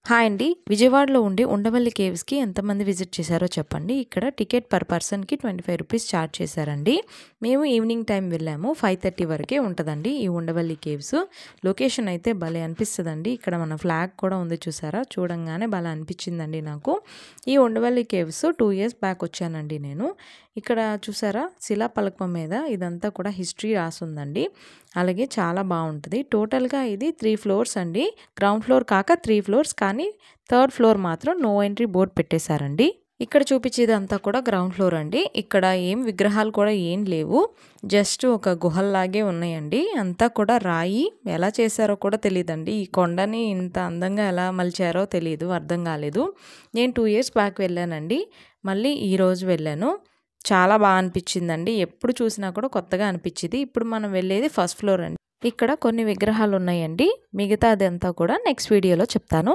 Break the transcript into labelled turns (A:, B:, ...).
A: Hi అండి. విజయవాడలో ఉండే ఉండవల్లి కేవ్స్‌కి ఎంతమంది విజిట్ చేశారో చెప్పండి. ఇక్కడ టికెట్ పర్ పర్సన్‌కి ₹25 చార్జ్ చేశారండి. మేము ఈవినింగ్ టైం వెళ్ళాము. 5:30 వరకే ఉంటదండి ఈ ఉండవల్లి కేవ్స్. లొకేషన్ అయితే భలే అనిపిస్తదండి. ఇక్కడ మన ఫ్లాగ్ కూడా ఉంది చూసారా? చూడంగానే భలే అనిపించిందండి నాకు. ఈ ఉండవల్లి కేవ్స్ 2 ఇయర్స్ బ్యాక్ వచ్చానండి నేను. ఇక్కడ చూసారా? శిలాఫలకం మీద ఇదంతా కూడా హిస్టరీ రాసుందండి. అలాగే చాలా బాగుంటది. టోటల్‌గా ఇది 3 ఫ్లోర్స్ అండి. గ్రౌండ్ ఫ్లోర్ కాక 3 ఫ్లోర్స్ కానీ థర్డ్ ఫ్లోర్ మాత్రం నో ఎంట్రీ బోర్డ్ పెట్టేశారండి. ఇక్కడ చూపించేదంతా కూడా గ్రౌండ్ ఫ్లోర్ అండి. ఇక్కడ ఏం విగ్రహాలు కూడా ఏం లేవు. జస్ట్ ఒక గుహల్లాగే ఉన్నాయండి. అంతా కూడా రాయి. ఎలా చేశారో కూడా తెలీదండి. ఈ కొండని ఇంత అందంగా ఎలా మలిచారో తెలీదు. అర్థం కాలేదు. నేను 2 ఇయర్స్ బ్యాక్ వెళ్ళానండి. మళ్ళీ ఈరోజు వెళ్ళాను. చాలా బాగా అనిపించిందండి. ఎప్పుడు చూసినా కూడా కొత్తగా అనిపించింది. ఇప్పుడు మనం వెళ్ళేది ఫస్ట్ ఫ్లోర్ అండి. ఇక్కడ కొన్ని విగ్రహాలు ఉన్నాయండి. మిగతాదంతా కూడా నెక్స్ట్ వీడియోలో చెప్తాను.